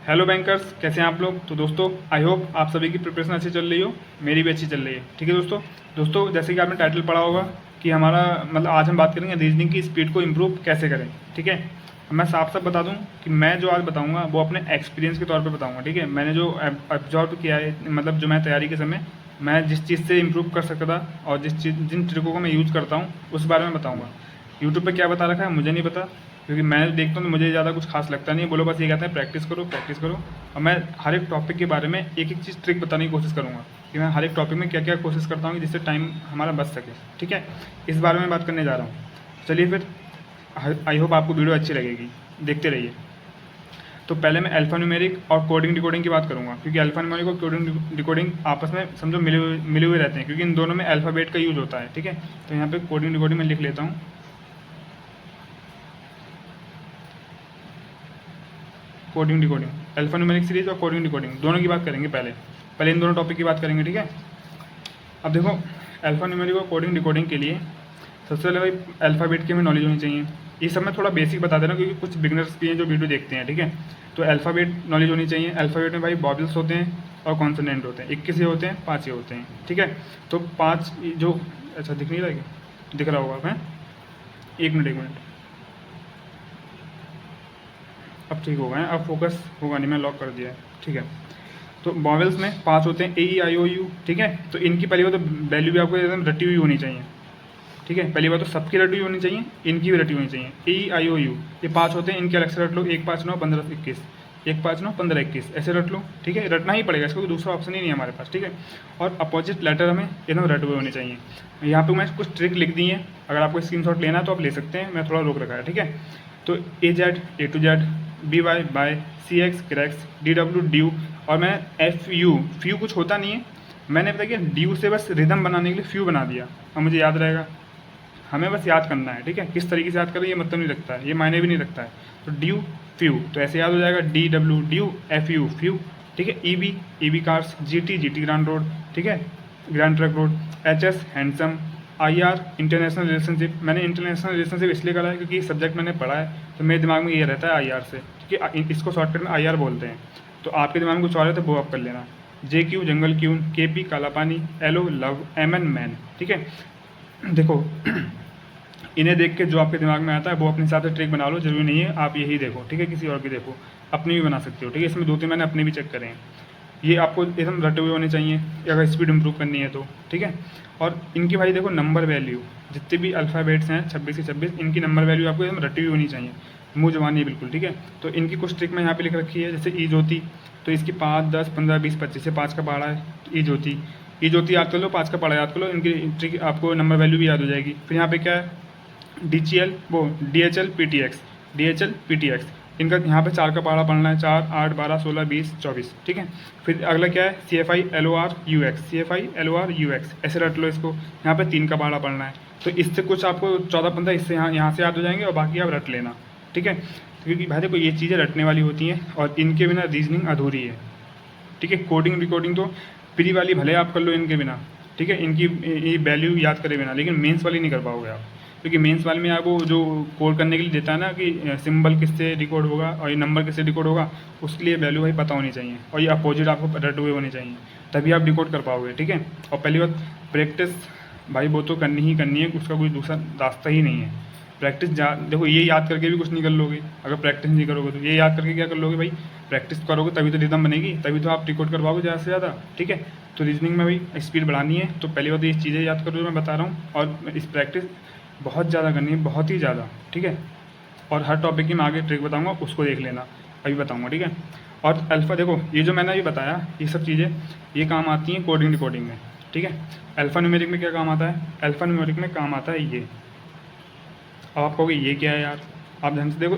Hello bankers, कैसे हैं आप लोग। तो दोस्तों आई होप आप सभी की प्रिपरेशन अच्छी चल रही हो, मेरी भी अच्छी चल रही है। ठीक है दोस्तों जैसे कि आपने टाइटल पढ़ा होगा कि हमारा मतलब आज हम बात करेंगे रीजनिंग की स्पीड को इम्प्रूव कैसे करें। ठीक है, मैं साफ साफ बता दूं कि मैं जो आज बताऊंगा वो अपने एक्सपीरियंस के तौर पे बताऊंगा। ठीक है, मैंने जो ऑब्जर्व किया है, मतलब जो मैं तैयारी के समय मैं जिस चीज़ से इम्प्रूव कर सकता था और जिन ट्रिकों को मैं यूज़ करता हूँ उस बारे में बताऊँगा। यूट्यूब पे क्या बता रखा है मुझे नहीं पता, क्योंकि मैं देखता हूँ तो मुझे ज़्यादा कुछ खास लगता नहीं। बोलो बस ये कहते हैं प्रैक्टिस करो प्रैक्टिस करो, और मैं हर एक टॉपिक के बारे में एक एक चीज़ ट्रिक बताने की कोशिश करूँगा कि मैं हर एक टॉपिक में क्या क्या कोशिश करता हूँ जिससे टाइम हमारा बच सके। ठीक है, इस बारे में बात करने जा रहा हूँ। चलिए फिर, आई होप आपको वीडियो अच्छी लगेगी, देखते रहिए। तो पहले मैं अल्फा न्यूमेरिक और कोडिंग डिकोडिंग की बात करूँगा, क्योंकि अल्फा न्यूमेरिक और कोडिंग डिकोडिंग आपस में समझो मिले हुए रहते हैं, क्योंकि इन दोनों में अल्फ़ाबेट का यूज़ होता है। ठीक है, तो यहाँ पे कोडिंग डिकोडिंग में लिख लेता हूँ। Coding decoding, alpha numeric series और कोडिंग डिकोडिंग दोनों की बात करेंगे। पहले इन दोनों टॉपिक की बात करेंगे। ठीक है, अब देखो अल्फा न्यूमेरिक और कोडिंग डिकोडिंग के लिए सबसे पहले भाई अल्फ़ाबेट की हमें नॉलेज होनी चाहिए। ये सब मैं थोड़ा बेसिक बता दे रहा हूँ क्योंकि कुछ बिगनर्स भी हैं जो वीडियो देखते हैं। ठीक है, तो अल्फ़ाबेट नॉलेज होनी चाहिए। अल्फ़ाबेट में भाई वॉवेल्स होते हैं और कॉन्सोनेंट होते हैं। 21 ये होते हैं, 5 ये होते हैं। ठीक है, तो 5 जो, अच्छा दिख नहीं रहा है, दिख रहा होगा। मैं एक मिनट, अब ठीक हो गए हैं, अब फोकस होगा नहीं, मैं लॉक कर दिया है। ठीक है, तो वॉवेल्स में 5 होते हैं, AEIOU। ठीक है, तो इनकी पहली बात तो वैल्यू भी आपको एकदम रटी हुई होनी चाहिए। ठीक है, पहली बात तो सबकी रटी हुई होनी चाहिए, इनकी भी रटी होनी चाहिए। AEIOU ये 5 होते हैं, इनके अलग से रट लो। 1 5 9 15 21, 1 5 9 15 21 ऐसे रट लो। ठीक है, रटना ही पड़ेगा, इसका कोई दूसरा ऑप्शन ही नहीं है हमारे पास। ठीक है, और अपोजिट लेटर हमें एकदम रटे हुए होने चाहिए। यहाँ पे मैं कुछ ट्रिक लिख दी है, अगर आपको स्क्रीनशॉट लेना है तो आप ले सकते हैं, मैं थोड़ा रोक रखा है। ठीक है, तो AZ A to Z, BY by, CX cracks, DW dew, और मैं FU फ्यू कुछ होता नहीं है, मैंने पता कि ड्यू से बस रिदम बनाने के लिए फ्यू बना दिया। अब मुझे याद रहेगा, हमें बस याद करना है। ठीक है, किस तरीके से याद करें ये मतलब नहीं रखता है, ये मायने भी नहीं रखता है। तो ड्यू फ्यू तो ऐसे याद हो जाएगा, DW ड्यू, FU फ्यू। ठीक है, EB cars, GT grand road. ठीक है, grand truck road. HS handsome. IR international relationship, मैंने इंटरनेशनल रिलेशनशिप इसलिए करा है क्योंकि सब्जेक्ट मैंने पढ़ा है, तो मेरे दिमाग में ये रहता है IR से, क्योंकि इसको शॉर्टकट में IR बोलते हैं। तो आपके दिमाग में कुछ और है तो वो आप कर लेना। JQ जंगल क्यून, KP काला पानी, LO लव, MN मैन। ठीक है, देखो इन्हें देख के जो आपके दिमाग में आता है वो अपने हिसाब से ट्रिक बना लो, जरूरी नहीं है आप यही देखो। ठीक है, किसी और की देखो, अपनी भी बना सकते हो। ठीक है, इसमें 2-3 मैंने अपने भी चेक करे हैं। ये आपको एकदम रटे हुए होने चाहिए अगर स्पीड इंप्रूव करनी है तो। ठीक है, और इनकी भाई देखो नंबर वैल्यू, जितने भी अल्फ़ाबेट्स हैं 26 से 26, इनकी नंबर वैल्यू आपको एकदम रटी हुई होनी चाहिए, मुँह जबानी है बिल्कुल। ठीक है, तो इनकी कुछ ट्रिक मैं यहाँ पे लिख रखी है, जैसे ई ज्योति, तो इसकी 5 10 15 20 25 से 5 का पहाड़ा है। ई ज्योति याद कर लो, 5 का पहाड़ा याद कर लो, इनकी ट्रिक आपको नंबर वैल्यू भी याद हो जाएगी। फिर यहाँ पे क्या है, DHL PTX, इनका यहाँ पे 4 का पहाड़ा पढ़ना है, 4 8 12 16 20 24। ठीक है, फिर अगला क्या है, CFI LOR UX, ऐसे रट लो इसको। यहाँ पे 3 का पहाड़ा पढ़ना है, तो इससे कुछ आपको 14-15 इससे यहाँ से याद हो जाएंगे और बाकी आप रट लेना। ठीक है, क्योंकि भाई देखो ये चीज़ें रटने वाली होती हैं और इनके बिना रीजनिंग अधूरी है। ठीक है, कोडिंग रिकॉर्डिंग तो प्री वाली भले आप कर लो इनके बिना। ठीक है, इनकी ये वैल्यू याद करे बिना, लेकिन मेंस वाली नहीं कर पाओगे आप, क्योंकि मेंस वाले में आपको जो कोड करने के लिए देता है ना कि सिंबल किससे डिकोड होगा और ये नंबर किससे डिकोड होगा, उसके लिए वैल्यू भाई पता होनी चाहिए और ये अपोजिट आपको रटे हुए होने चाहिए, तभी आप डिकोड कर पाओगे। ठीक है, और पहली बात प्रैक्टिस भाई वो तो करनी ही करनी है, उसका कोई दूसरा रास्ता ही नहीं है। प्रैक्टिस देखो ये याद करके भी कुछ नहीं कर लोगे, अगर प्रैक्टिस नहीं करोगे तो ये याद करके क्या कर लोगे भाई, प्रैक्टिस करोगे तभी तो रिदम बनेगी, तभी तो आप रिकॉर्ड कर पाओगे ज़्यादा से ज़्यादा। ठीक है, तो रीजनिंग में भाई स्पीड बढ़ानी है तो पहली बात ये चीज़ें याद करो जो मैं बता रहा हूँ, और इस प्रैक्टिस बहुत ज़्यादा करनी है, बहुत ही ज़्यादा। ठीक है, और हर टॉपिक की मैं आगे ट्रिक बताऊँगा, उसको देख लेना, अभी बताऊँगा। ठीक है, और अल्फ़ा देखो ये जो मैंने अभी बताया ये सब चीज़ें ये काम आती हैं कोडिंग डिकोडिंग में। ठीक है, अल्फ़ा न्यूमेरिक में क्या काम आता है, अल्फ़ा न्यूमेरिक में काम आता है ये। अब आप कहोगे ये क्या है यार, आप ध्यान से देखो,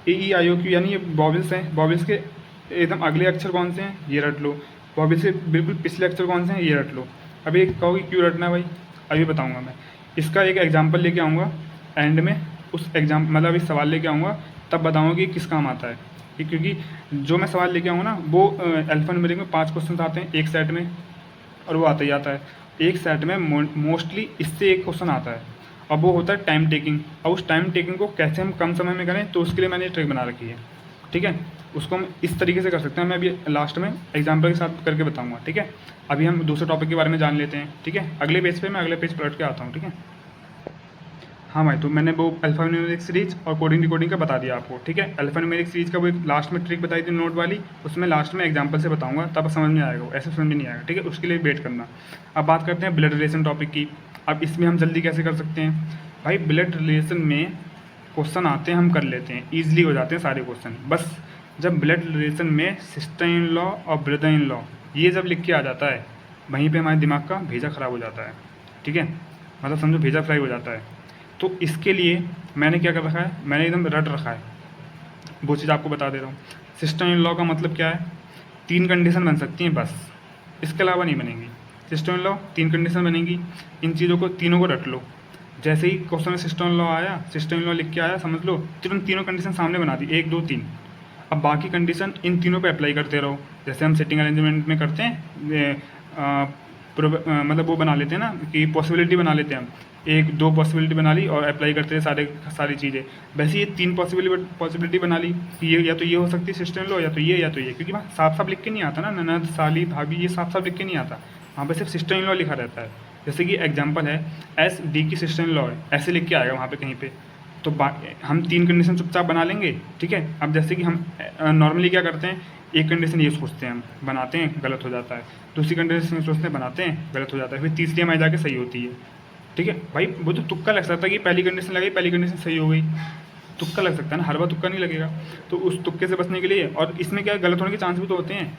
AEIOQ यानी ये वॉवेल्स हैं, वॉवेल्स के एकदम अगले अक्षर कौन से हैं ये रट लो, वॉवेल्स के बिल्कुल पिछले अक्षर कौन से हैं ये रट लो। अभी कहोगे क्यों रटना है भाई, अभी बताऊंगा मैं। इसका एक एग्जांपल लेके आऊँगा एंड में, उस एग्जाम मतलब इस सवाल लेके आऊँगा तब बताऊँगा कि किस काम आता है। क्योंकि जो मैं सवाल लेके आऊँगा ना वो अल्फ़ा न्यूमेरिक में 5 क्वेश्चन आते हैं एक सेट में, और वो आता ही आता है एक सेट में, मोस्टली इससे एक क्वेश्चन आता है। अब वो होता है टाइम टेकिंग, और उस टाइम टेकिंग को कैसे हम कम समय में करें तो उसके लिए मैंने ट्रिक बना रखी है। ठीक है, उसको हम इस तरीके से कर सकते हैं। मैं अभी लास्ट में एग्जाम्पल के साथ करके बताऊँगा, ठीक है। अभी हम दूसरे टॉपिक के बारे में जान लेते हैं, ठीक है। अगले पेज पे मैं अगले पेज पलट के आता हूँ, ठीक है। हाँ भाई, तो मैंने वो अल्फान्यूमेरिक सीरीज और कोडिंग डिकोडिंग का बता दिया आपको, ठीक है। अल्फान्यूमेरिक सीरीज का वो एक लास्ट में ट्रिक बताई थी नोट वाली, उसमें लास्ट में एग्जांपल से बताऊंगा, तब समझ में आएगा, ऐसे समझ में नहीं आएगा, ठीक है। उसके लिए वेट करना। अब बात करते हैं ब्लड रिलेशन टॉपिक की। अब इसमें हम जल्दी कैसे कर सकते हैं भाई, ब्लड रिलेशन में क्वेश्चन आते हैं, हम कर लेते हैं, ईजिली हो जाते हैं सारे क्वेश्चन। बस जब ब्लड रिलेशन में सिस्टर इन लॉ और ब्रदर इन लॉ ये जब लिख के आ जाता है, वहीं पे हमारे दिमाग का भेजा ख़राब हो जाता है, ठीक है। मतलब समझो भेजा फ्राई हो जाता है। तो इसके लिए मैंने क्या कर रखा है, मैंने एकदम रट रखा है, वो चीज़ आपको बता दे रहा हूँ। सिस्टर इन लॉ का मतलब क्या है, 3 कंडीशन बन सकती हैं बस, इसके अलावा नहीं बनेंगी। सिस्टर इन लॉ 3 कंडीशन बनेंगी, इन चीज़ों को तीनों को रट लो। जैसे ही क्वेश्चन में सिस्टर इन लॉ आया, सिस्टर इन लॉ लिख के आया, समझ लो तुरंत तीनों कंडीशन सामने बना दी, 1 2 3। अब बाकी कंडीशन इन तीनों पे अप्लाई करते रहो, जैसे हम सेटिंग अरेंजमेंट में करते हैं, मतलब वो बना लेते हैं ना कि पॉसिबिलिटी बना लेते हैं हम, 1 2 पॉसिबिलिटी बना ली और अप्लाई करते हैं सारी चीज़ें। वैसे ये 3 पॉसिबिलिटी बना ली कि ये या तो ये हो सकती है सिस्टर इन लॉ, या तो ये क्योंकि वहाँ साफ साफ लिख के नहीं आता ना, ननद साली भाभी ये साफ साफ लिख के नहीं आता, वहाँ पे सिर्फ सिस्टर इन लॉ लिखा रहता है। जैसे कि एग्जाम्पल है SD की सिस्टर इन लॉ है, ऐसे लिख के आएगा वहाँ पे कहीं पे, तो हम 3 कंडीशन चुपचाप बना लेंगे, ठीक है। अब जैसे कि हम नॉर्मली क्या करते हैं, एक कंडीशन ये सोचते हैं हम, बनाते हैं, गलत हो जाता है। दूसरी कंडीशन सोचते हैं, बनाते हैं, गलत हो जाता है। फिर तीसरी हमारी जाके सही होती है, ठीक है भाई। वो तो तुक्का लग सकता है कि पहली कंडीशन लगाई, पहली कंडीशन सही हो गई, तुक्का लग सकता है ना, हर बार तुक्का नहीं लगेगा। तो उस तुक्के से बचने के लिए, और इसमें क्या गलत होने के चांस भी तो होते हैं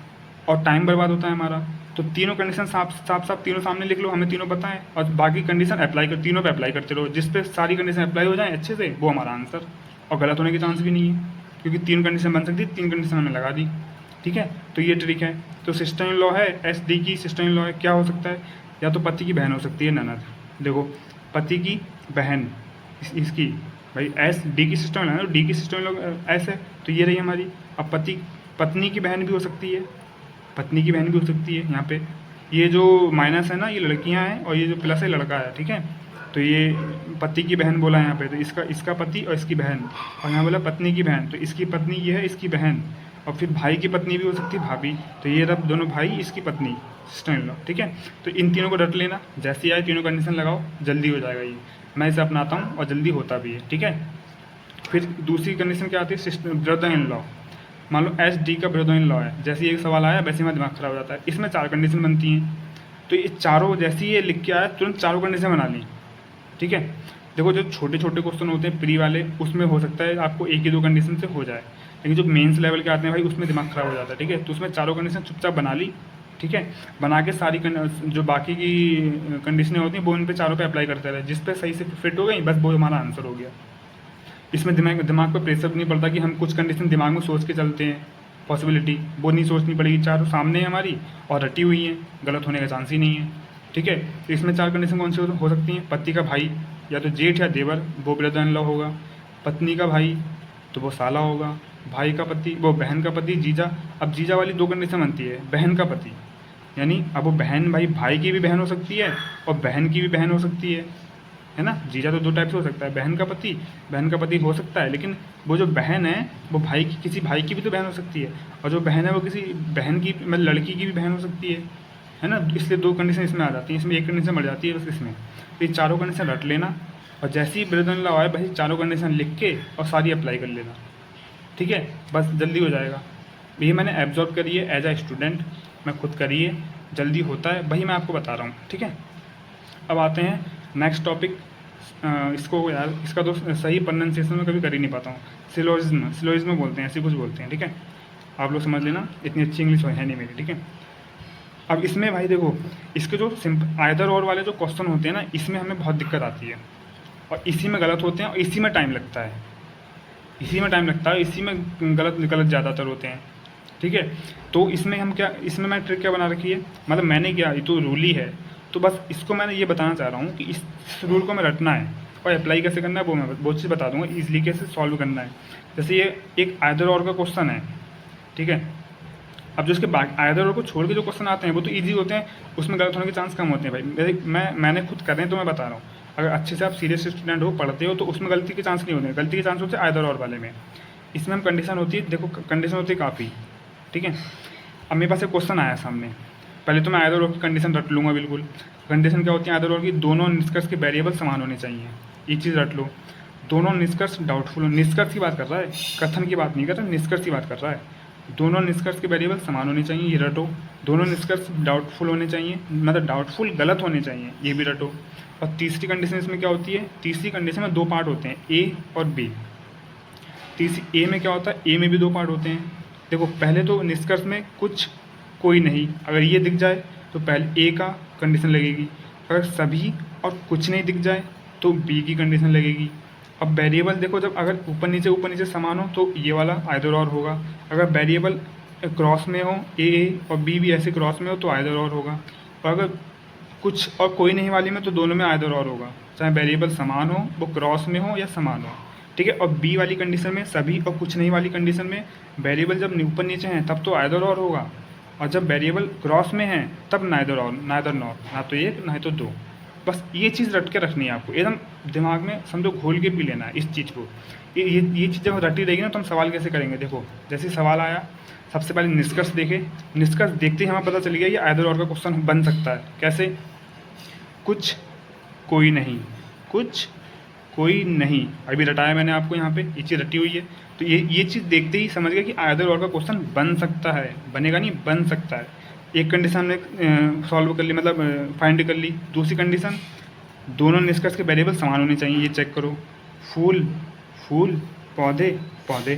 और टाइम बर्बाद होता है हमारा, तो तीनों कंडीशन साफ तीनों सामने लिख लो, हमें तीनों पता है, और बाकी कंडीशन अप्लाई कर, तीनों पे अप्लाई करते रहो, जिस पे सारी कंडीशन अप्लाई हो जाए अच्छे से, वो हमारा आंसर। और गलत होने के चांस भी नहीं है, क्योंकि 3 कंडीशन बन सकती है, 3 कंडीशन हमने लगा दी, ठीक है। तो ये ट्रिक है। तो सिस्टर इन लॉ है, SD की सिस्टर इन लॉ है, क्या हो सकता है, या तो पति की बहन हो सकती है, ननद। देखो पति की बहन इसकी भाई SD की सिस्टर इन लॉ है, D की सिस्टर इन लॉ S है, तो ये रही हमारी। अब पत्नी की बहन भी हो सकती है, पत्नी की बहन भी हो सकती है। यहाँ पे ये जो माइनस है ना, ये लड़कियाँ हैं, और ये जो प्लस है लड़का है, ठीक है। तो ये पति की बहन बोला यहाँ पे, तो इसका पति और इसकी बहन, और यहाँ बोला पत्नी की बहन, तो इसकी पत्नी ये है, इसकी बहन, और फिर भाई की पत्नी भी हो सकती है, भाभी। तो ये रब दोनों भाई, इसकी पत्नी, सिस्टर इन लॉ, ठीक है। तो इन तीनों को रट लेना, जैसे आए तीनों कंडीशन लगाओ, जल्दी हो जाएगा ये। मैं इसे अपनाता हूँ और जल्दी होता भी है, ठीक है। फिर दूसरी कंडीशन क्या आती है, सिस्टर ब्रदर इन लॉ। मान लो SD का ब्रदर इन लॉ है, जैसे एक सवाल आया वैसे मेरा दिमाग खराब हो जाता है। इसमें 4 कंडीशन बनती हैं, तो ये चारों जैसे ही ये लिख के आया तुरंत चारों कंडीशन बना ली, ठीक है। देखो जो छोटे छोटे क्वेश्चन होते हैं प्री वाले, उसमें हो सकता है आपको 1 ही 2 कंडीशन से हो जाए, लेकिन जो मेंस लेवल के आते हैं भाई, उसमें दिमाग खराब हो जाता है, ठीक है। तो उसमें चारों कंडीशन चुपचाप बना ली, ठीक है। बना के सारी जो बाकी की कंडीशनें होती हैं वो इन पे चारों पे अप्लाई करते रहे, जिस पे सही से फिट हो गई, बस वो हमारा आंसर हो गया। इसमें दिमाग पर प्रेशर नहीं पड़ता कि हम कुछ कंडीशन दिमाग में सोच के चलते हैं, पॉसिबिलिटी वो नहीं सोचनी पड़ेगी, चारों सामने है हमारी और रटी हुई हैं, गलत होने का चांस ही नहीं है, ठीक है। तो इसमें 4 कंडीशन कौन सी हो सकती हैं, पति का भाई या तो जेठ या देवर, वो ब्रदर इन लॉ होगा। पत्नी का भाई तो वो साला होगा। भाई का पति, वो बहन का पति, जीजा। अब जीजा वाली 2 कंडीशन बनती है, बहन का पति, यानी अब वो बहन भाई की भी बहन हो सकती है और बहन की भी बहन हो सकती है ना। जीजा तो 2 टाइप से हो सकता है, बहन का पति हो सकता है, लेकिन वो जो बहन है वो किसी भाई की भी तो बहन हो सकती है, और जो बहन है वो किसी बहन की, मतलब लड़की की भी बहन हो सकती है ना। इसलिए 2 कंडीशन इसमें आ जाती है, इसमें 1 कंडीशन बढ़ जाती है बस इसमें। तो ये चारों कंडीशन रट लेना, और जैसे ही ब्रदर इन लॉ आए भाई चारों कंडीशन लिख के और सारी अप्लाई कर लेना, ठीक है। बस जल्दी हो जाएगा। ये मैंने एब्जॉर्व करी है एज अ स्टूडेंट, मैं खुद करी है, जल्दी होता है, वही मैं आपको बता रहा हूँ, ठीक है। अब आते हैं नेक्स्ट टॉपिक। इसको यार, इसका तो सही प्रोनाउंसिएशन में कभी कर ही नहीं पाता हूँ। सिलोजिज्म बोलते हैं, ऐसे कुछ बोलते हैं, ठीक है। आप लोग समझ लेना, इतनी अच्छी इंग्लिश है नहीं मेरी, ठीक है। अब इसमें भाई देखो, इसके जो आइदर और वाले जो क्वेश्चन होते हैं ना, इसमें हमें बहुत दिक्कत आती है, और इसी में गलत होते हैं, और इसी में टाइम लगता है, इसी में गलत ज़्यादातर होते हैं, ठीक है। तो इसमें मैं ट्रिक क्या बना रखी है, मतलब मैंने क्या, ये तो रूल ही है, तो बस इसको मैंने ये बताना चाह रहा हूँ कि इस रूल को मैं रटना है, और अप्लाई कैसे करना है वो मैं बहुत चीज़ बता दूँगा, ईजिली कैसे सॉल्व करना है। जैसे ये एक आइदर और का क्वेश्चन है, ठीक है। अब जो इसके आइदर और को छोड़ के जो क्वेश्चन आते हैं वो तो ईजी होते हैं, उसमें गलत होने के चांस कम होते हैं भाई। मैंने खुद कर रहे हैं तो मैं बता रहा हूँ, अगर अच्छे से आप सीरियस स्टूडेंट हो, पढ़ते हो, तो उसमें गलती के चांस नहीं होते हैं, गलती के चांस होते हैं आइदर और वाले में। इसमें हम कंडीशन होती है, देखो कंडीशन होती है काफ़ी, ठीक है। अब मेरे पास एक क्वेश्चन आया सामने, पहले तो मैं आइदर और की कंडीशन रट लूँगा बिल्कुल। कंडीशन क्या होती है आइदर और की, दोनों निष्कर्ष के वेरिएबल समान होने चाहिए, ये चीज़ रट लो। दोनों निष्कर्ष डाउटफुल, निष्कर्ष की बात कर रहा है, कथन की बात नहीं कर रहा, निष्कर्ष की बात कर रहा है। दोनों निष्कर्ष के वेरिएबल समान होने चाहिए, ये रटो। दोनों निष्कर्ष डाउटफुल होने चाहिए, मतलब डाउटफुल गलत होने चाहिए, ये भी रटो। और तीसरी कंडीशन इसमें क्या होती है, तीसरी कंडीशन में दो पार्ट होते हैं, ए और बी। तीसरी ए में क्या होता है, ए में भी दो पार्ट होते हैं। देखो पहले तो निष्कर्ष में कुछ कोई नहीं, अगर ये दिख जाए तो पहले ए का कंडीशन लगेगी, अगर सभी और कुछ नहीं दिख जाए तो बी की कंडीशन लगेगी। अब वेरिएबल देखो, जब अगर ऊपर नीचे समान हो तो ये वाला आइदर और होगा, अगर वेरिएबल क्रॉस में हो ए और बी ऐसे क्रॉस में हो तो आइदर और होगा, और अगर कुछ और कोई नहीं वाली में तो दोनों में आइदर और होगा, चाहे वेरिएबल समान हो, वो क्रॉस में हो या समान हो, ठीक है। और बी वाली कंडीशन में सभी और कुछ नहीं वाली कंडीशन में वेरिएबल जब ऊपर नीचे हैं तब तो आइदर और होगा, और जब वेरिएबल क्रॉस में है तब नाइदर और, नाइदर नॉर, ना तो एक ना तो दो। बस ये चीज़ रट के रखनी है आपको, एकदम दिमाग में समझो घोल के पी लेना है इस चीज़ को। ये चीज़ जब रटी रहेगी ना तो हम सवाल कैसे करेंगे। देखो जैसे सवाल आया, सबसे पहले निष्कर्ष देखे, निष्कर्ष देखते ही हमें पता चल गया ये आइदर और का क्वेश्चन बन सकता है। कैसे, कुछ कोई नहीं, कुछ कोई नहीं, अभी रटाया मैंने आपको यहाँ पे, ये चीज़ रटी हुई है। तो ये चीज़ देखते ही समझ गया कि आइदर और का क्वेश्चन बन सकता है, बनेगा नहीं, बन सकता है। एक कंडीशन हमने सॉल्व कर ली, मतलब फाइंड कर ली। दूसरी कंडीशन, दोनों निष्कर्ष के वेरिएबल समान होने चाहिए, ये चेक करो। फूल फूल, पौधे पौधे,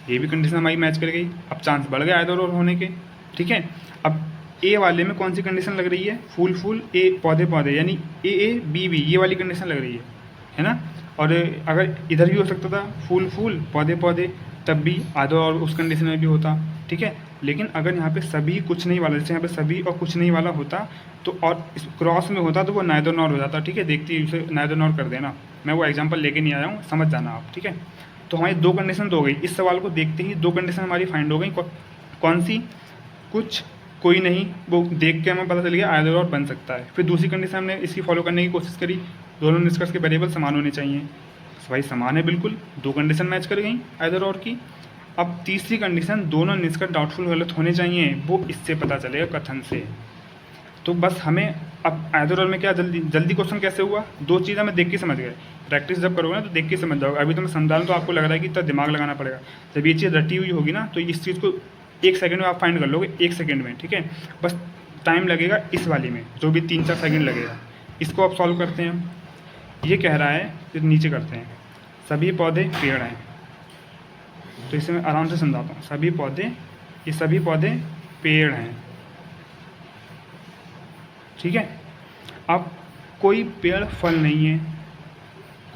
ये भी कंडीशन हमारी मैच कर गई। अब चांस बढ़ गया आइदर और होने के, ठीक है। अब ए वाले में कौन सी कंडीशन लग रही है, फूल फूल ए पौधे पौधे, यानी ए बी, ये वाली कंडीशन लग रही है ना। और अगर इधर भी हो सकता था फूल फूल पौधे पौधे, तब भी आइदर और उस कंडीशन में भी होता, ठीक है। लेकिन अगर यहाँ पे सभी कुछ नहीं वाला, जैसे यहाँ पे सभी और कुछ नहीं वाला होता तो, और इस क्रॉस में होता तो वो नाइदर नॉर हो जाता, ठीक है। देखती ही उसे नाइदर नॉर कर देना, मैं वो एग्जांपल लेके नहीं आया हूँ, समझ जाना आप, ठीक है। तो हमारी दो कंडीशन तो हो गई, इस सवाल को देखते ही दो कंडीशन हमारी फाइंड हो गई। कौन सी, कुछ कोई नहीं, वो देख के हमें पता चल गया आइदर और बन सकता है। फिर दूसरी कंडीशन हमने इसकी फॉलो करने की कोशिश करी, दोनों निष्कर्ष के वेरिएबल समान होने चाहिए, भाई समान है बिल्कुल, दो कंडीशन मैच कर गई आइदर और की। अब तीसरी कंडीशन, दोनों निष्कर्ष डाउटफुल गलत होने चाहिए, वो इससे पता चलेगा, कथन से। तो बस हमें अब आइदर और में क्या जल्दी क्वेश्चन कैसे हुआ, दो चीज़ें मैं देख के समझ गए। प्रैक्टिस जब करोगे ना तो देख के समझ जाओगे, अभी तो मैं समझा रहा हूं तो आपको लग रहा है कि इतना दिमाग लगाना पड़ेगा। जब ये चीज़ रटी हुई होगी ना तो इस चीज़ को 1 सेकंड में आप फाइंड कर लोगे, 1 सेकंड में, ठीक है। बस टाइम लगेगा इस वाली में, जो भी 3-4 सेकंड लगेगा। इसको आप सॉल्व करते हैं। ये कह रहा है, फिर नीचे करते हैं, सभी पौधे पेड़ हैं, तो इसे मैं आराम से समझाता हूँ। सभी पौधे, ये सभी पौधे पेड़ हैं, ठीक है। अब कोई पेड़ फल नहीं है,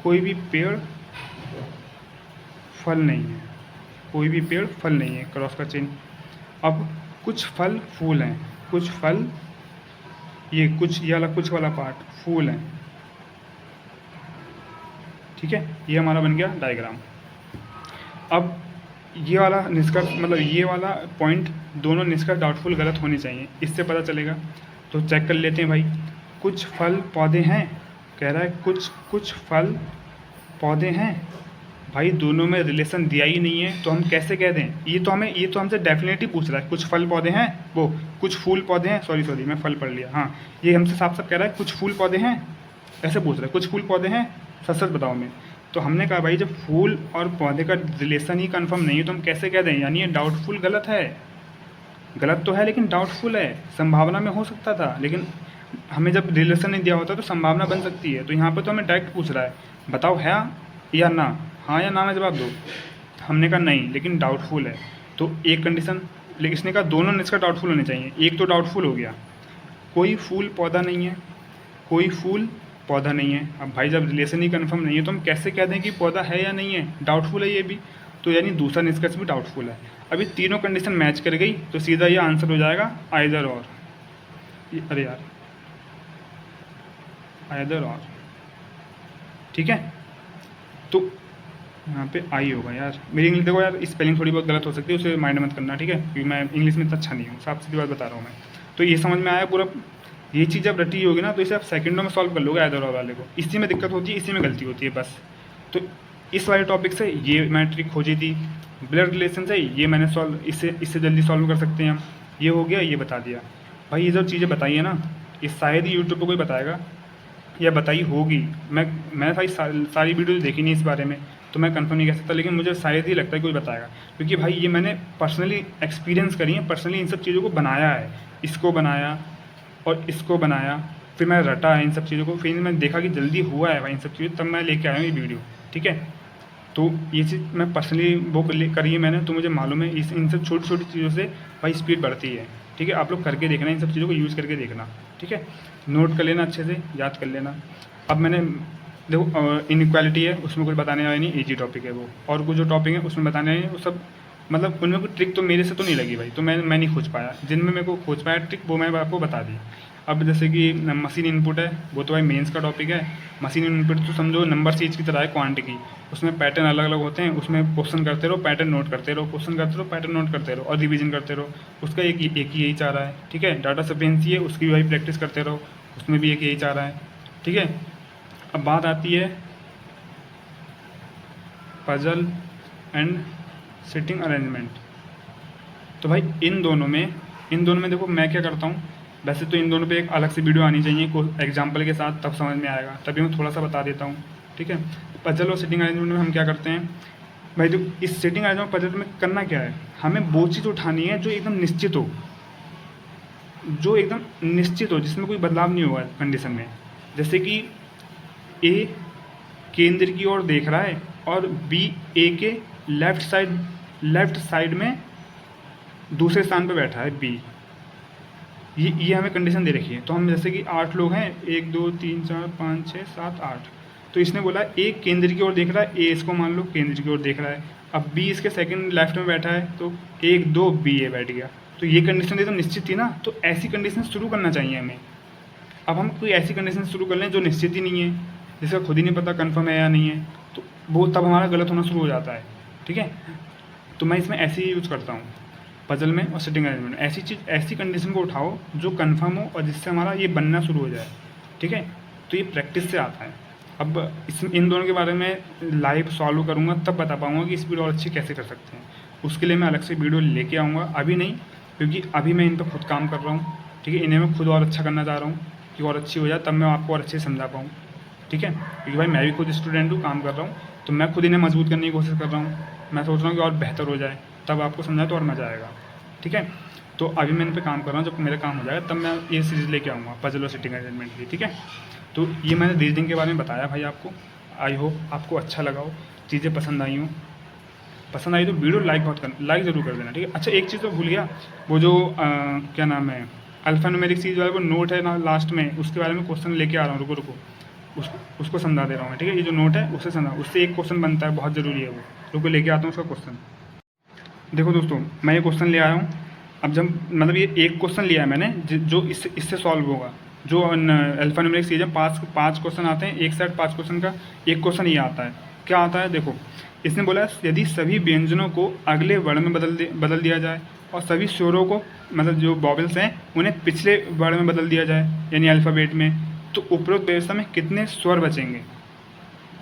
कोई भी पेड़ फल नहीं है, कोई भी पेड़ फल नहीं है, क्रॉस का चिन्ह। अब कुछ फल फूल हैं, कुछ फल, ये कुछ, ये वाला कुछ वाला पार्ट फूल हैं, ठीक है। ये हमारा बन गया डायग्राम। अब ये वाला निष्कर्ष, मतलब ये वाला पॉइंट, दोनों निष्कर्ष डाउटफुल गलत होने चाहिए, इससे पता चलेगा। तो चेक कर लेते हैं भाई, कुछ फल पौधे हैं, कह रहा है कुछ फल पौधे हैं, भाई दोनों में रिलेशन दिया ही नहीं है तो हम कैसे कह दें। ये तो हमसे डेफिनेटली पूछ रहा है, कुछ फल पौधे हैं, वो कुछ फूल पौधे हैं, सॉरी मैं फल पढ़ लिया, हाँ। ये हमसे साफ साफ कह रहा है कुछ फूल पौधे हैं, ऐसे पूछ रहा है, कुछ फूल पौधे हैं, सच बताओ मैं। तो हमने कहा भाई जब फूल और पौधे का रिलेशन ही कंफर्म नहीं है तो हम कैसे कह दें, यानी ये डाउटफुल गलत है। गलत तो है लेकिन डाउटफुल है, संभावना में हो सकता था, लेकिन हमें जब रिलेशन नहीं दिया होता तो संभावना बन सकती है। तो यहाँ पर तो हमें डायरेक्ट पूछ रहा है, बताओ है या ना, हाँ या ना में जवाब दो। हमने कहा नहीं, लेकिन डाउटफुल है। तो एक कंडीशन, लेकिन इसने कहा दोनों निष्कर्ष डाउटफुल होने चाहिए, एक तो डाउटफुल हो गया, कोई फूल पौधा नहीं है, कोई फूल पौधा नहीं है। अब भाई जब रिलेशन ही कंफर्म नहीं है तो हम कैसे कह दें कि पौधा है या नहीं है, डाउटफुल है ये भी, तो यानी दूसरा निष्कर्ष भी डाउटफुल है। अभी तीनों कंडीशन मैच कर गई तो सीधा ये आंसर हो जाएगा आइदर और, अरे यार आइदर और, ठीक है। तो यहाँ पे आई होगा यार, मेरी इंग्लिश देखो यार, स्पेलिंग थोड़ी बहुत गलत हो सकती है, उसे माइंड मत करना, ठीक है, क्योंकि मैं इंग्लिश में इतना अच्छा नहीं हूँ, साफ सीधी बात बता रहा हूँ मैं। तो ये समझ में आया पूरा, ये चीज़ जब रटी होगी ना तो इसे आप सेकंडों में सॉल्व कर लोगे आइदर और वाले को। इसी में दिक्कत होती है, इसी में गलती होती है बस। तो इस वाले टॉपिक से ये मैंने ट्रिक खोजी थी, ब्लड रिलेशन है, ये मैंने सॉल्व, इससे जल्दी सॉल्व कर सकते हैं हम। ये हो गया, ये बता दिया। भाई ये जो चीज़ें बताई है ना, ये शायद ही यूट्यूब पर कोई बताएगा या बताई होगी। मैं भाई सारी वीडियो देखी नहीं इस बारे में, तो मैं कंफर्म नहीं कह सकता, लेकिन मुझे शायद ही लगता है कोई बताएगा, क्योंकि भाई ये मैंने पर्सनली एक्सपीरियंस करी है, पर्सनली इन सब चीज़ों को बनाया है। इसको बनाया और इसको बनाया, फिर मैं रटा है इन सब चीज़ों को, फिर मैंने देखा कि जल्दी हुआ है भाई इन सब चीज़ें, तब मैं लेके आया हूँ ये वीडियो। ठीक है, तो ये चीज़ मैं पर्सनली वो करी है मैंने, तो मुझे मालूम है इन सब छोटी छोटी चीज़ों से भाई स्पीड बढ़ती है। ठीक है, आप लोग करके देखना, इन सब चीज़ों को यूज़ करके देखना। ठीक है, नोट कर लेना, अच्छे से याद कर लेना। अब मैंने देखो इनइक्वालिटी है, उसमें कुछ बताने वाला नहीं, ईजी टॉपिक है वो, और कुछ जो टॉपिक है उसमें बताने हैं वो सब, मतलब उनमें कोई ट्रिक तो मेरे से तो नहीं लगी भाई, तो मैं नहीं खोज पाया। जिनमें मेरे को खोज पाया ट्रिक, वो मैं आपको बता दी। अब जैसे कि मशीन इनपुट है, वो तो भाई मेंस का टॉपिक है। मशीन इनपुट तो समझो नंबर सीरीज की तरह है, क्वांटिटी, उसमें पैटर्न अलग अलग होते हैं, उसमें क्वेश्चन करते रहो, पैटर्न नोट करते रहो, क्वेश्चन करते रहो, पैटर्न नोट करते रहो और रिवीजन करते रहो। उसका एक ही यही चाह रहा है। ठीक है, डाटा सफिशिएंसी है, उसकी भी भाई प्रैक्टिस करते रहो, उसमें भी एक यही चाह रहा है। ठीक है, अब बात आती है पजल एंड सिटिंग अरेंजमेंट। तो भाई इन दोनों में देखो मैं क्या करता हूँ, वैसे तो इन दोनों पे एक अलग से वीडियो आनी चाहिए कोई एग्जाम्पल के साथ, तब समझ में आएगा, तभी मैं थोड़ा सा बता देता हूँ। ठीक है, पजल और सिटिंग अरेंजमेंट में हम क्या करते हैं भाई, जो इस सिटिंग अरेंजमेंट पजल में करना क्या है, हमें वो चीज़ उठानी है जो एकदम निश्चित हो, जिसमें कोई बदलाव नहीं होगा कंडीशन में। जैसे कि ए केंद्र की ओर देख रहा है और बी ए के लेफ्ट साइड में दूसरे स्थान पर बैठा है बी, ये हमें कंडीशन दे रखी है। तो हम जैसे कि 8 लोग हैं, 1 2 3 4 5 6 7 8, तो इसने बोला ए केंद्र की ओर देख रहा है, ए इसको मान लो केंद्र की ओर देख रहा है, अब बी इसके सेकंड लेफ्ट में बैठा है, तो 1 2 बी ए बैठ गया। तो ये कंडीशन एकदम निश्चित थी ना, तो ऐसी कंडीशन शुरू करना चाहिए हमें। अब हम कोई ऐसी कंडीशन शुरू कर लें जो निश्चित ही नहीं है, जिसका खुद ही नहीं पता कन्फर्म है या नहीं है, तो वो तब हमारा गलत होना शुरू हो जाता है। ठीक है, तो मैं इसमें ऐसे ही यूज़ करता हूँ पजल में और सिटिंग अरेंजमेंट में। ऐसी कंडीशन को उठाओ जो कंफर्म हो और जिससे हमारा ये बनना शुरू हो जाए। ठीक है, तो ये प्रैक्टिस से आता है। अब इन दोनों के बारे में लाइव सॉल्व करूँगा, तब बता पाऊँगा कि स्पीड और अच्छी कैसे कर सकते हैं। उसके लिए मैं अलग से वीडियो लेके आऊँगा, अभी नहीं, क्योंकि अभी मैं इन पर खुद काम कर रहा हूँ। ठीक है, इन्हें मैं खुद और अच्छा करना चाह रहा हूँ कि और अच्छी हो जाए, तब मैं आपको और अच्छे से समझा पाऊँ। ठीक है, क्योंकि भाई मैं भी खुद स्टूडेंट हूँ, काम कर रहा हूँ, तो मैं खुद इन्हें मजबूत करने की कोशिश कर रहा हूँ। मैं सोच रहा हूँ कि और बेहतर हो जाए, तब आपको समझाए तो और मज़ा आएगा। ठीक है, तो अभी मैं इन पे काम कर रहा हूँ, जब मेरा काम हो जाएगा तब मैं ये सीरीज़ लेके आऊँगा पजल और सिटिंग अरेंजमेंट की। ठीक है, तो ये मैंने रीजनिंग के बारे में बताया भाई आपको। आई होप आपको अच्छा लगा हो, चीज़ें पसंद आई हो। पसंद आई तो वीडियो लाइक ज़रूर कर देना। ठीक है, अच्छा एक चीज़ तो भूल गया, वो जो क्या नाम है, अल्फ़ान्यूमेरिक सीरीज वाला वो नोट है ना लास्ट में, उसके बारे में क्वेश्चन लेके आ रहा हूँ, रुको उसको समझा दे रहा हूँ मैं। ठीक है, ये जो नोट है उससे समझा, उससे एक क्वेश्चन बनता है, बहुत ज़रूरी है वो, रुको लेके आता हूँ उसका क्वेश्चन। देखो दोस्तों, मैं ये क्वेश्चन ले आया हूँ। अब जब मतलब ये एक क्वेश्चन लिया है मैंने जो इससे सॉल्व होगा, जो अल्फ़ान्यूमेरिक सीरीज है, पाँच क्वेश्चन आते हैं, एक सेट 5 क्वेश्चन का, एक क्वेश्चन ये आता है। क्या आता है देखो, इसने बोला यदि सभी व्यंजनों को अगले वर्ण में बदल दिया जाए और सभी स्वरों को, मतलब जो वॉवेल्स हैं उन्हें पिछले वर्ण में बदल दिया जाए, यानी अल्फ़ाबेट में, तो उपरोक्त व्यवस्था में कितने स्वर बचेंगे।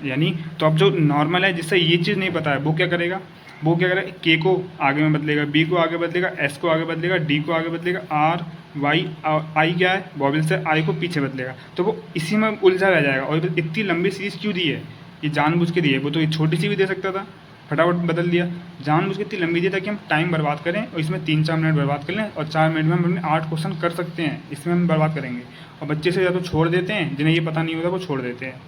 यानी तो अब जो नॉर्मल है, जिससे ये चीज़ नहीं पता है, वो क्या करेगा, के को आगे में बदलेगा, बी को आगे बदलेगा, एस को आगे बदलेगा, डी को आगे बदलेगा, आर वाई आई क्या है वॉवेल से, आई को पीछे बदलेगा, तो वो इसी में उलझा रह जाएगा। और इतनी लंबी सीरीज़ क्यों दी है, ये जानबूझ के दी है। वो तो ये छोटी सी भी दे सकता था, फटाफट बदल दिया, जानबूझ के इतनी लंबी दी ताकि हम टाइम बर्बाद करें और इसमें 3-4 मिनट बर्बाद कर लें, और 4 मिनट में हम अपने 8 क्वेश्चन कर सकते हैं, इसमें हम बर्बाद करेंगे। और बच्चे से या तो छोड़ देते हैं, जिन्हें ये पता नहीं होता वो छोड़ देते हैं।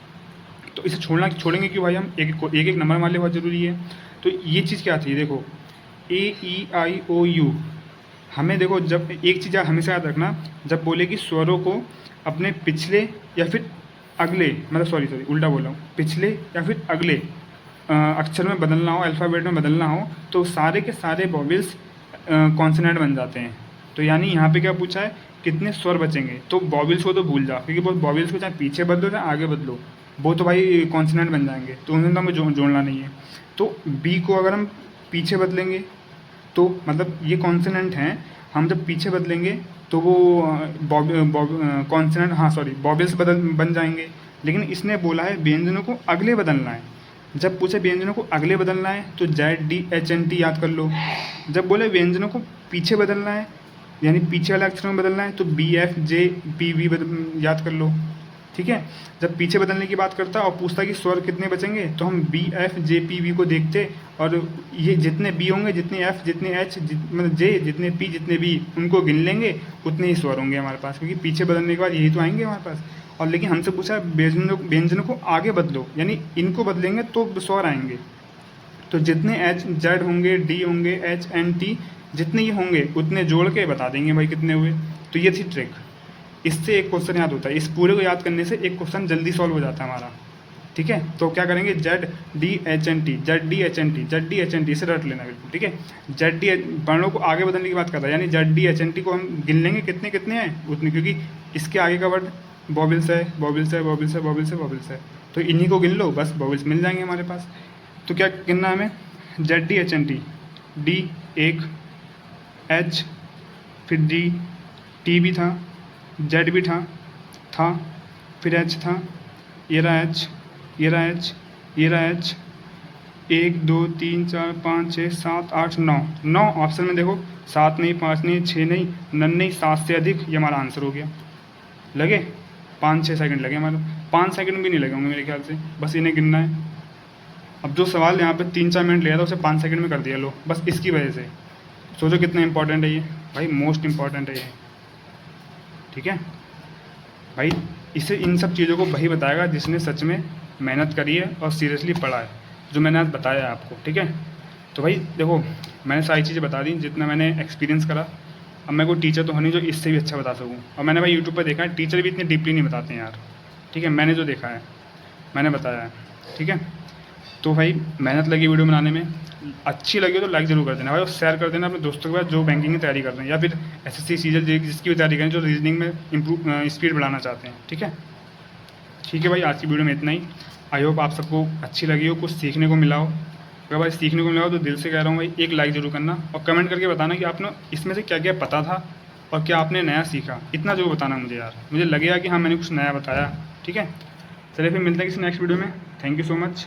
तो इसे छोड़ेंगे क्यों भाई, हम एक नंबर मान ले, बहुत ज़रूरी है। तो ये चीज़ क्या थी, देखो AEIOU, हमें देखो जब एक चीज़ हमेशा याद रखना, जब बोले कि स्वरों को अपने पिछले या फिर अगले, मतलब सॉरी उल्टा बोल रहा हूँ, पिछले या फिर अगले अक्षर में बदलना हो, अल्फ़ाबेट में बदलना हो, तो सारे के सारे वॉवेल्स कॉन्सोनेंट बन जाते हैं। तो यानी यहाँ पे क्या पूछा है, कितने स्वर बचेंगे, तो वॉवेल्स को तो भूल जाओ, क्योंकि वो वॉवेल्स को चाहे पीछे बदलो चाहे आगे बदलो, वो तो भाई कॉन्सोनेंट बन जाएंगे, तो उन्हें तो हमें जोड़ना नहीं है। तो बी को अगर हम पीछे बदलेंगे, तो मतलब ये कॉन्सोनेंट हैं, हम जब पीछे बदलेंगे तो वो कॉन्सोनेंट वॉवेल्स बन जाएंगे। लेकिन इसने बोला है व्यंजनों को अगले बदलना है, जब पूछे व्यंजनों को अगले बदलना है तो ZDHNT याद कर लो। जब बोले व्यंजनों को पीछे बदलना है यानी पीछे वाले अक्षरों में बदलना है तो BFJPV याद कर लो। ठीक है, जब पीछे बदलने की बात करता और पूछता कि स्वर कितने बचेंगे तो हम BFJPV को देखते और ये जितने B होंगे, जितने F, जितने H, मतलब J, जितने P, जितने B, उनको गिन लेंगे, उतने ही स्वर होंगे हमारे पास, क्योंकि पीछे बदलने के बाद यही तो आएंगे हमारे पास। और लेकिन हमसे पूछा व्यंजनों को आगे बदलो, यानी इनको बदलेंगे तो स्वर आएंगे। तो जितने Z होंगे, D होंगे, H and T, जितने ये होंगे उतने जोड़ के बता देंगे भाई कितने हुए। तो ये थी ट्रिक, इससे एक क्वेश्चन याद होता है। इस पूरे को याद करने से एक क्वेश्चन जल्दी सॉल्व हो जाता है हमारा। ठीक है, तो क्या करेंगे ZDHNT, ZDHNT, ZDHNT, इसे रट लेना बिल्कुल। ठीक है, ZD वर्णों को आगे बदलने की बात कर रहा है, यानी ZDHNT को हम गिन लेंगे कितने कितने हैं उतने, क्योंकि इसके आगे का वर्ड बॉबिल्स है, बॉबिल्स है, बॉबिल्स है, बॉबिल्स है, बॉबिल्स है, तो इन्हीं को गिन लो, बस बॉबिल्स मिल जाएंगे हमारे पास। तो क्या गिनना हमें, ZDHNT, D एक, H, फिर D, T भी था, Z भी था, फिर H था, ये रहा H, ये रहा H, ये रहा H, 1 2 3 4 5 6 7 8 9, 9 ऑप्शन में देखो, 7 नहीं, 5 नहीं, 6 नहीं, 9 नहीं, 7 से अधिक, ये हमारा आंसर हो गया। लगे 5-6 सेकंड लगे हमारे, 5 सेकंड भी नहीं लगे होंगे मेरे ख्याल से, बस इन्हें गिनना है। अब जो सवाल यहाँ पे 3-4 मिनट लिया था उसे 5 सेकंड में कर दिया लो, बस इसकी वजह से। सोचो कितना इंपॉर्टेंट है ये भाई, मोस्ट इंपॉर्टेंट है ये। ठीक है भाई, इसे इन सब चीज़ों को वही बताएगा जिसने सच में मेहनत करी है और सीरियसली पढ़ा है, जो मैंने आज बताया है आपको। ठीक है, तो भाई देखो, मैंने सारी चीज़ें बता दी जितना मैंने एक्सपीरियंस करा। अब मैं कोई टीचर तो है नहीं जो इससे भी अच्छा बता सकूँ, और मैंने भाई यूट्यूब पर देखा है टीचर भी इतने डीपली नहीं बताते हैं यार। ठीक है, मैंने जो देखा है मैंने बताया है। ठीक है, तो भाई मेहनत लगी वीडियो बनाने में, अच्छी लगी हो तो लाइक ज़रूर कर देना भाई, और शेयर कर देना अपने दोस्तों के पास जो बैंकिंग की तैयारी कर रहे हैं या फिर SSC सीजल जिसकी भी तैयारी करें, जो रीजनिंग में इंप्रूव स्पीड बढ़ाना चाहते हैं। ठीक है भाई, आज की वीडियो में इतना ही। आई होप आप सबको अच्छी लगी हो, कुछ सीखने को मिला हो। अगर भाई सीखने को मिला हो तो दिल से कह रहा हूँ भाई, एक लाइक ज़रूर करना और कमेंट करके बताना कि आपने इसमें से क्या क्या पता था और क्या आपने नया सीखा, इतना जरूर बताना मुझे यार, मुझे लगेगा कि हाँ मैंने कुछ नया बताया। ठीक है, चलिए फिर मिलते हैं किसी नेक्स्ट वीडियो में। Thank you so much.